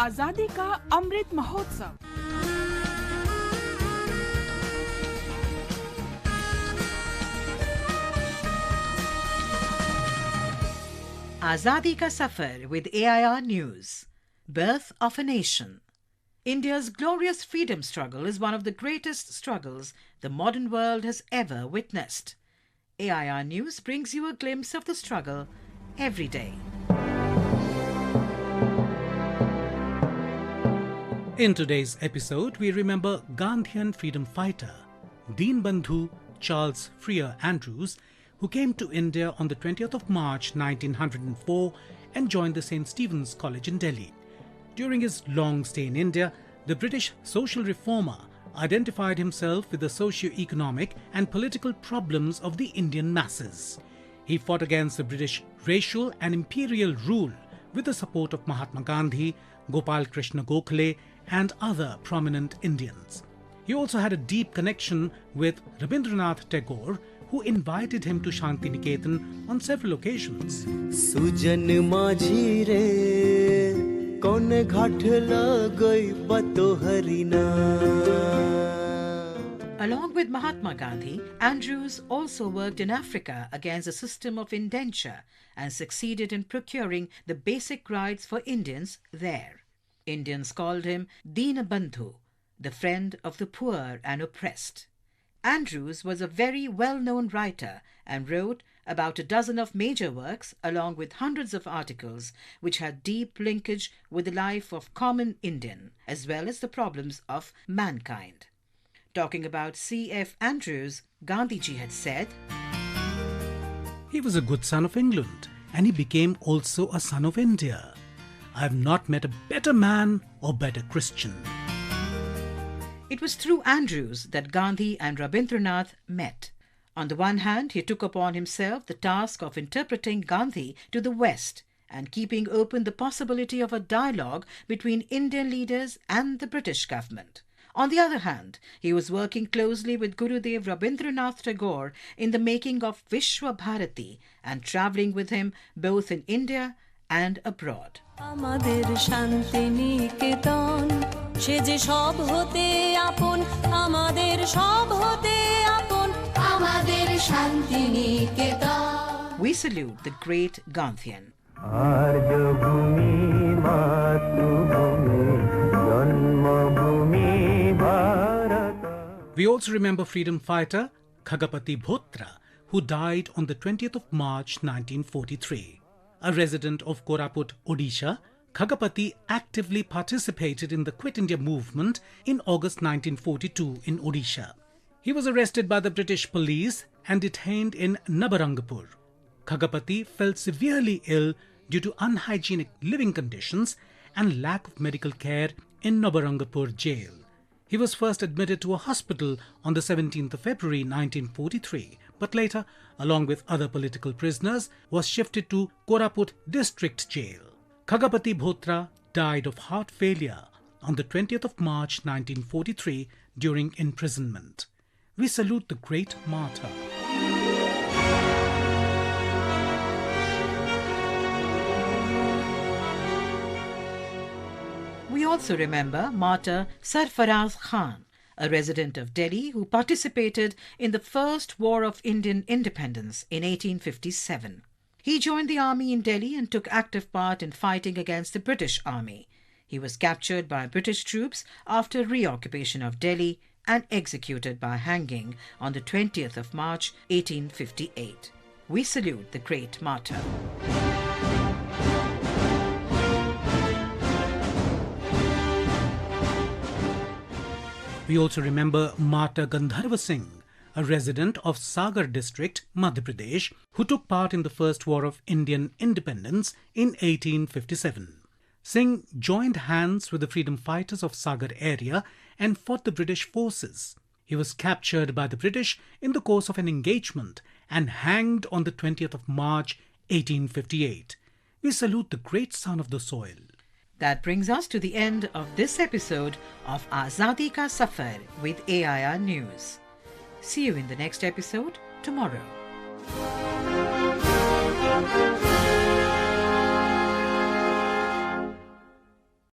आजादी का Amrit Mahotsav. Azadi Ka Safar with AIR News. Birth of a Nation. India's glorious freedom struggle is one of the greatest struggles the modern world has ever witnessed. AIR News brings you a glimpse of the struggle every day. In today's episode, we remember Gandhian freedom fighter Deenbandhu Charles Freer Andrews, who came to India on the 20th of March 1904 and joined the St. Stephen's College in Delhi. During his long stay in India, the British social reformer identified himself with the socio-economic and political problems of the Indian masses. He fought against the British racial and imperial rule with the support of Mahatma Gandhi, Gopal Krishna Gokhale and other prominent Indians. He also had a deep connection with Rabindranath Tagore, who invited him to Shantiniketan on several occasions. Sujan माझी रे कौन घाट लगई बतो हरिना. Along with Mahatma Gandhi, Andrews also worked in Africa against a system of indenture and succeeded in procuring the basic rights for Indians there. Indians called him Deenbandhu, the friend of the poor and oppressed. Andrews was a very well-known writer and wrote about a dozen of major works along with hundreds of articles which had deep linkage with the life of common Indian as well as the problems of mankind. Talking about C.F. Andrews, Gandhiji had said, He was a good son of England and he became also a son of India. I have not met a better man or better Christian. It was through Andrews that Gandhi and Rabindranath met. On the one hand, he took upon himself the task of interpreting Gandhi to the West and keeping open the possibility of a dialogue between Indian leaders and the British government. On the other hand, he was working closely with Gurudev Rabindranath Tagore in the making of Vishwa Bharati and travelling with him both in India and abroad. আমাদের শান্তিনিকেতন সে যে সব হতে আপন আমাদের সব হতে আপন আমাদের Santiniketan. We salute the great Gandhian. आर्यभूमि मातृभूमि जन्मभूमि Bharat. We also remember freedom fighter Khagapati Bhotra, who died on the 20th of March 1943. A resident of Koraput, Odisha, Khagapati actively participated in the Quit India movement in August 1942 in Odisha. He was arrested by the British police and detained in Nabarangpur. Khagapati fell severely ill due to unhygienic living conditions and lack of medical care in Nabarangpur jail. He was first admitted to a hospital on the 17th of February 1943, but later, along with other political prisoners, was shifted to Koraput district jail. Khagapati Bhotra died of heart failure on the 20th of March 1943 during imprisonment. We salute the great martyr. We also remember martyr Sarfaraz Khan, a resident of Delhi who participated in the First War of Indian Independence in 1857. He joined the army in Delhi and took active part in fighting against the British army. He was captured by British troops after reoccupation of Delhi and executed by hanging on the 20th of March 1858. We salute the great martyr. We also remember martyr Gandharva Singh, a resident of Sagar district, Madhya Pradesh, who took part in the First War of Indian Independence in 1857. Singh joined hands with the freedom fighters of Sagar area and fought the British forces. He was captured by the British in the course of an engagement and hanged on the 20th of March 1858. We salute the great son of the soil. That brings us to the end of this episode of Azadi Ka Safar with AIR News. See you in the next episode tomorrow.